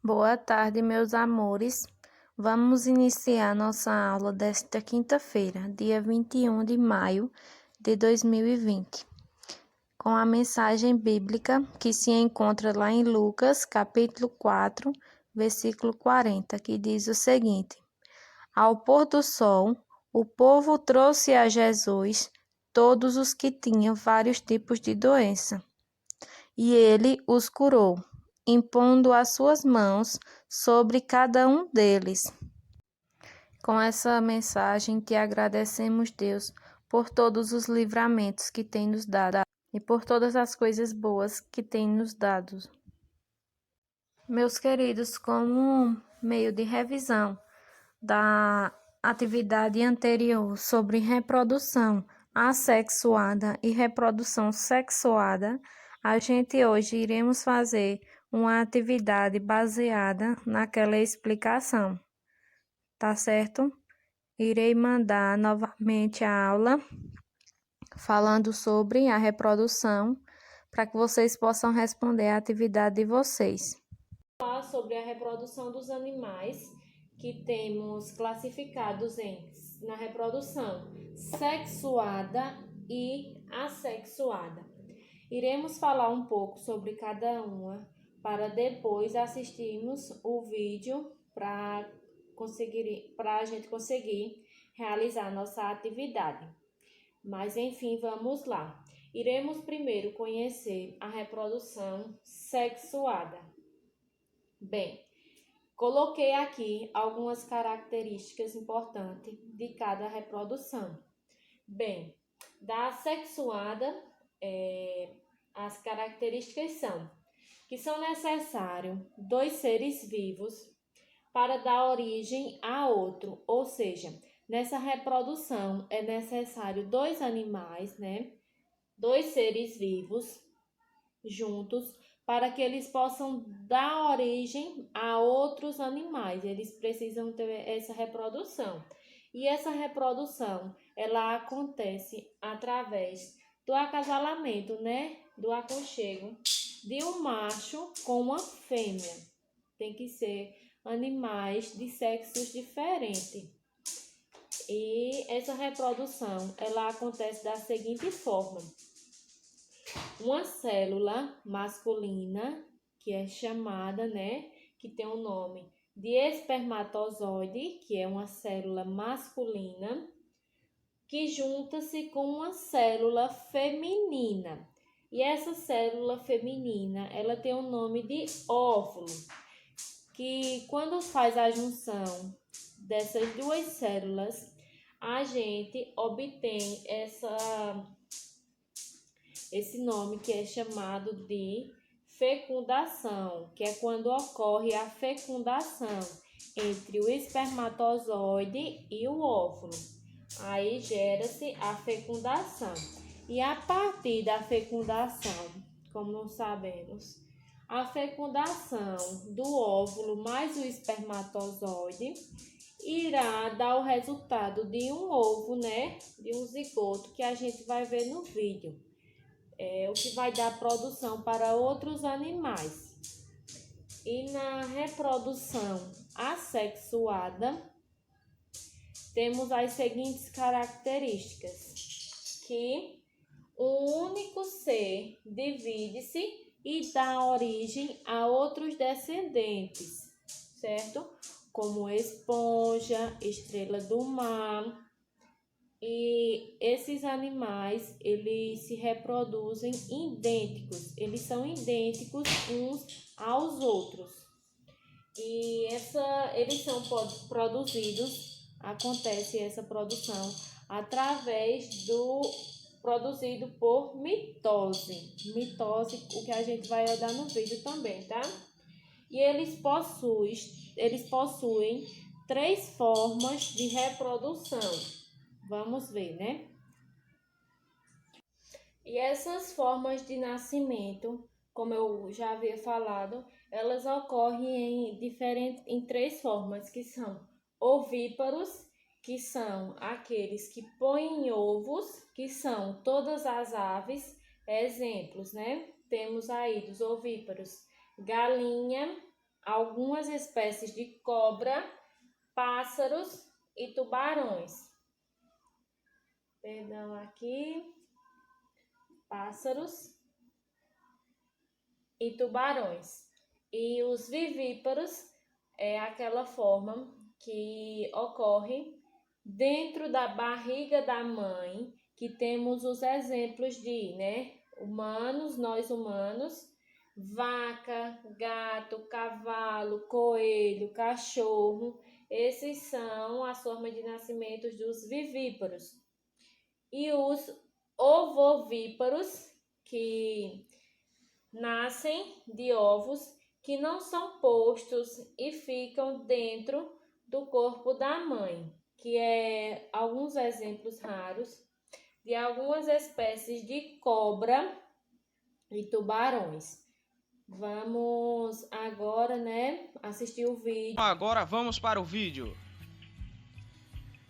Boa tarde, meus amores. Vamos iniciar nossa aula desta quinta-feira, dia 21 de maio de 2020, com a mensagem bíblica que se encontra lá em Lucas, capítulo 4, versículo 40, que diz o seguinte: Ao pôr do sol, o povo trouxe a Jesus todos os que tinham vários tipos de doença, e ele os curou, impondo as suas mãos sobre cada um deles. Com essa mensagem, te agradecemos, Deus, por todos os livramentos que tem nos dado e por todas as coisas boas que tem nos dado. Meus queridos, como meio de revisão da atividade anterior sobre reprodução assexuada e reprodução sexuada, a gente hoje iremos fazer uma atividade baseada naquela explicação, tá certo? Irei mandar novamente a aula falando sobre a reprodução para que vocês possam responder a atividade de vocês. Falar sobre a reprodução dos animais que temos classificados na reprodução sexuada e assexuada. Iremos falar um pouco sobre cada uma para depois assistirmos o vídeo para a gente conseguir realizar nossa atividade. Mas enfim, vamos lá. Iremos primeiro conhecer a reprodução sexuada. Bem, coloquei aqui algumas características importantes de cada reprodução. Bem, da assexuada, as características são necessários 2 seres vivos para dar origem a outro, ou seja, nessa reprodução é necessário 2 animais, 2 seres vivos juntos para que eles possam dar origem a outros animais. Eles precisam ter essa reprodução. E essa reprodução, ela acontece através do acasalamento, do aconchego de um macho com uma fêmea. Tem que ser animais de sexos diferentes. E essa reprodução, ela acontece da seguinte forma: uma célula masculina, que é chamada, que tem o nome de espermatozoide, que é uma célula masculina, que junta-se com uma célula feminina. E essa célula feminina, ela tem o nome de óvulo, que quando faz a junção dessas 2 células, a gente obtém esse nome que é chamado de fecundação, que é quando ocorre a fecundação entre o espermatozoide e o óvulo. Aí gera-se a fecundação. E a partir da fecundação, como nós sabemos, a fecundação do óvulo mais o espermatozoide irá dar o resultado de um ovo, de um zigoto, que a gente vai ver no vídeo. O que vai dar produção para outros animais. E na reprodução assexuada, temos as seguintes características: que um único ser divide-se e dá origem a outros descendentes, certo? Como esponja, estrela do mar. E esses animais, eles se reproduzem idênticos, eles são idênticos uns aos outros. E eles são produzidos, acontece essa produção através do produzido por mitose. Mitose, o que a gente vai olhar no vídeo também, tá? E eles possuem 3 formas de reprodução. Vamos ver, E essas formas de nascimento, como eu já havia falado, elas ocorrem em 3 formas, que são ovíparos, que são aqueles que põem ovos, que são todas as aves, exemplos, Temos aí dos ovíparos galinha, algumas espécies de cobra, pássaros e tubarões. Perdão, aqui, pássaros e tubarões. E os vivíparos é aquela forma que ocorre dentro da barriga da mãe, que temos os exemplos de, humanos, nós humanos, vaca, gato, cavalo, coelho, cachorro. Esses são as formas de nascimento dos vivíparos. E os ovovíparos, que nascem de ovos que não são postos e ficam dentro do corpo da mãe, que é alguns exemplos raros de algumas espécies de cobra e tubarões. Vamos agora, assistir o vídeo. Agora vamos para o vídeo.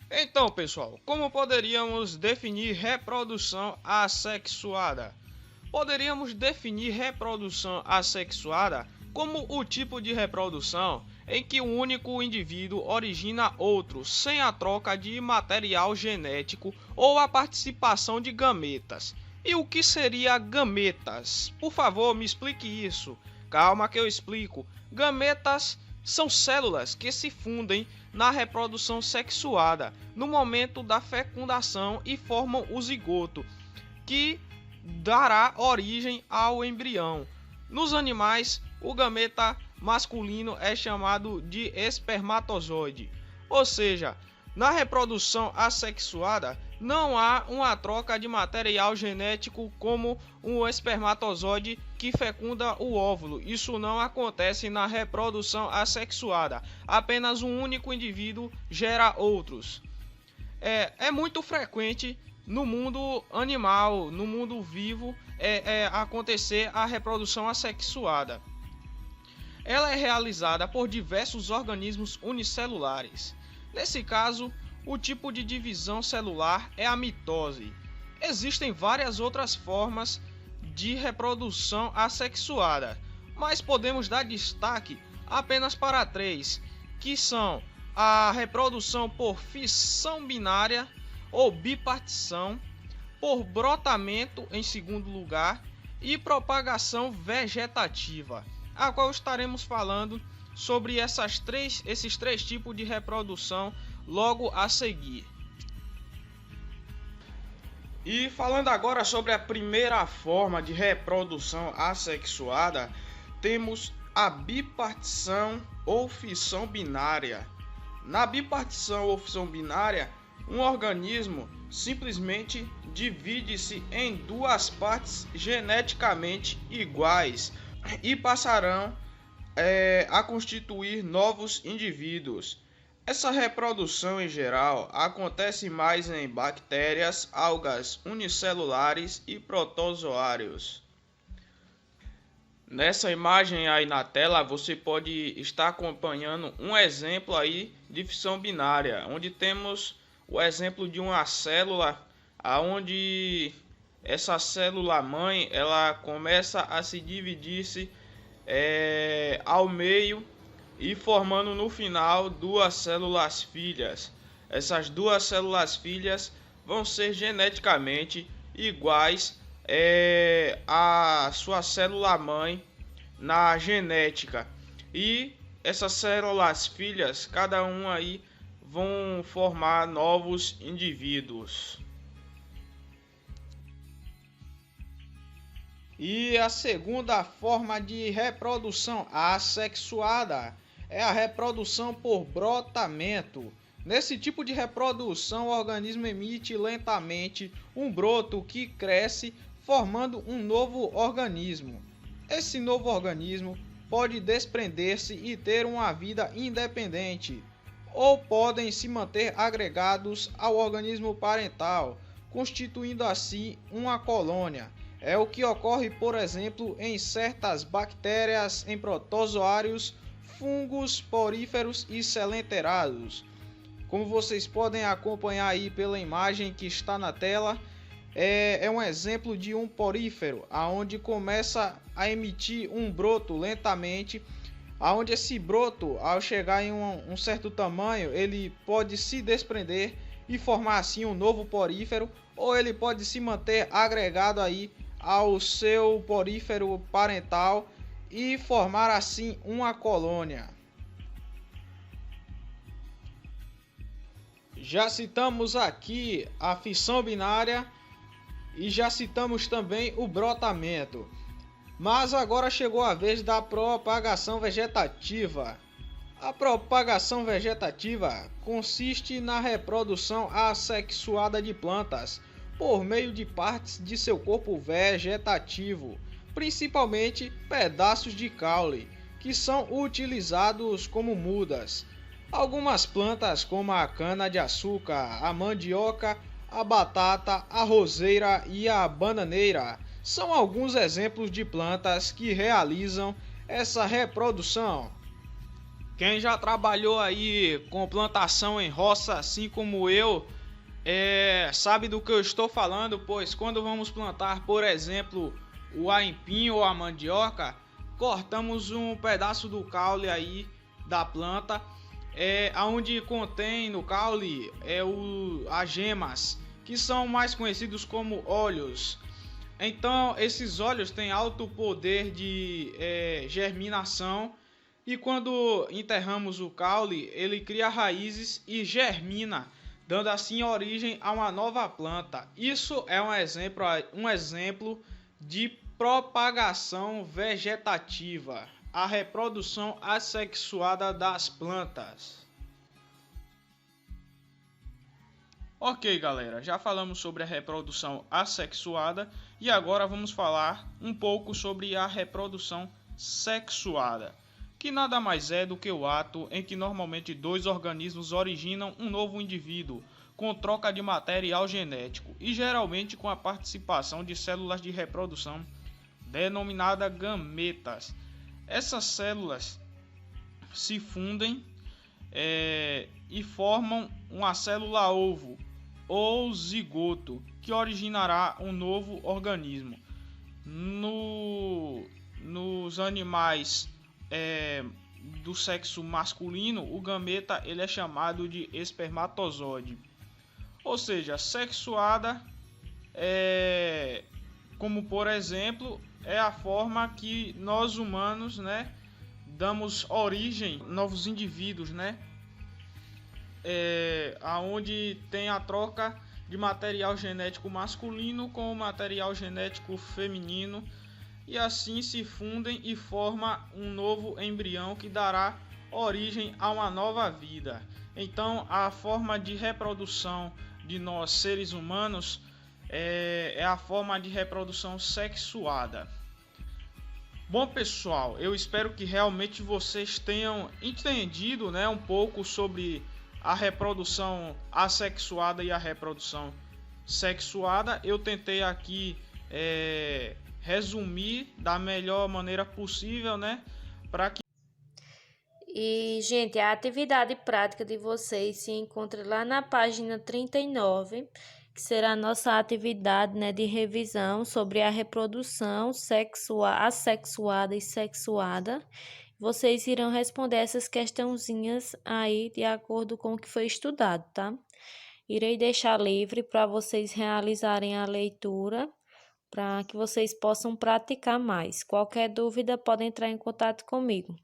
Então, pessoal, como poderíamos definir reprodução assexuada? Poderíamos definir reprodução assexuada como o tipo de reprodução em que um único indivíduo origina outro sem a troca de material genético ou a participação de gametas. E o que seria gametas? Por favor, me explique isso. Calma que eu explico. Gametas são células que se fundem na reprodução sexuada no momento da fecundação e formam o zigoto, que dará origem ao embrião. Nos animais, o gameta masculino é chamado de espermatozoide. Ou seja, na reprodução assexuada não há uma troca de material genético como um espermatozoide que fecunda o óvulo. Isso não acontece na reprodução assexuada. Apenas um único indivíduo gera outros. É muito frequente no mundo animal, no mundo vivo, acontecer a reprodução assexuada. Ela é realizada por diversos organismos unicelulares. Nesse caso, o tipo de divisão celular é a mitose. Existem várias outras formas de reprodução assexuada, mas podemos dar destaque apenas para 3, que são a reprodução por fissão binária ou bipartição, por brotamento em segundo lugar e propagação vegetativa, a qual estaremos falando sobre esses três tipos de reprodução logo a seguir. E falando agora sobre a primeira forma de reprodução assexuada, temos a bipartição ou fissão binária. Na bipartição ou fissão binária, um organismo simplesmente divide-se em duas partes geneticamente iguais e passarão a constituir novos indivíduos. Essa reprodução em geral acontece mais em bactérias, algas unicelulares e protozoários. Nessa imagem aí na tela você pode estar acompanhando um exemplo aí de fissão binária, onde temos o exemplo de uma célula aonde essa célula mãe ela começa a se dividir-se ao meio e formando no final duas células filhas. Essas duas células filhas vão ser geneticamente iguais à sua célula mãe na genética, e essas células filhas, cada uma aí vão formar novos indivíduos. E a segunda forma de reprodução assexuada é a reprodução por brotamento. Nesse tipo de reprodução, o organismo emite lentamente um broto que cresce, formando um novo organismo. Esse novo organismo pode desprender-se e ter uma vida independente, ou podem se manter agregados ao organismo parental, constituindo assim uma colônia. É o que ocorre, por exemplo, em certas bactérias, em protozoários, fungos, poríferos e selenterados. Como vocês podem acompanhar aí pela imagem que está na tela, é um exemplo de um porífero, aonde começa a emitir um broto lentamente, onde esse broto, ao chegar em um certo tamanho, ele pode se desprender e formar assim um novo porífero, ou ele pode se manter agregado aí ao seu porífero parental e formar assim uma colônia. Já citamos aqui a fissão binária e já citamos também o brotamento. Mas agora chegou a vez da propagação vegetativa. A propagação vegetativa consiste na reprodução assexuada de plantas por meio de partes de seu corpo vegetativo, principalmente pedaços de caule, que são utilizados como mudas. Algumas plantas, como a cana-de-açúcar, a mandioca, a batata, a roseira e a bananeira, são alguns exemplos de plantas que realizam essa reprodução. Quem já trabalhou aí com plantação em roça, assim como eu, sabe do que eu estou falando, pois quando vamos plantar, por exemplo, o aipim ou a mandioca, cortamos um pedaço do caule aí da planta, onde contém no caule as gemas, que são mais conhecidos como óleos. Então, esses óleos têm alto poder de germinação, e quando enterramos o caule, ele cria raízes e germina, dando assim origem a uma nova planta. Isso é um exemplo de propagação vegetativa, a reprodução assexuada das plantas. Ok, galera, já falamos sobre a reprodução assexuada e agora vamos falar um pouco sobre a reprodução sexuada, que nada mais é do que o ato em que normalmente dois organismos originam um novo indivíduo, com troca de material genético e geralmente com a participação de células de reprodução denominadas gametas. Essas células se fundem e formam uma célula-ovo ou zigoto, que originará um novo organismo. Nos animais do sexo masculino, o gameta ele é chamado de espermatozoide. Ou seja, sexuada, como por exemplo, é a forma que nós humanos, damos origem a novos indivíduos, aonde tem a troca de material genético masculino com o material genético feminino, e assim se fundem e forma um novo embrião que dará origem a uma nova vida. Então, a forma de reprodução de nós seres humanos é a forma de reprodução sexuada. Bom, pessoal, eu espero que realmente vocês tenham entendido, um pouco sobre a reprodução assexuada e a reprodução sexuada. Eu tentei aqui resumir da melhor maneira possível, para que... E, gente, a atividade prática de vocês se encontra lá na página 39, que será a nossa atividade, de revisão sobre a reprodução assexuada e sexuada. Vocês irão responder essas questãozinhas aí de acordo com o que foi estudado, tá? Irei deixar livre para vocês realizarem a leitura, para que vocês possam praticar mais. Qualquer dúvida, podem entrar em contato comigo.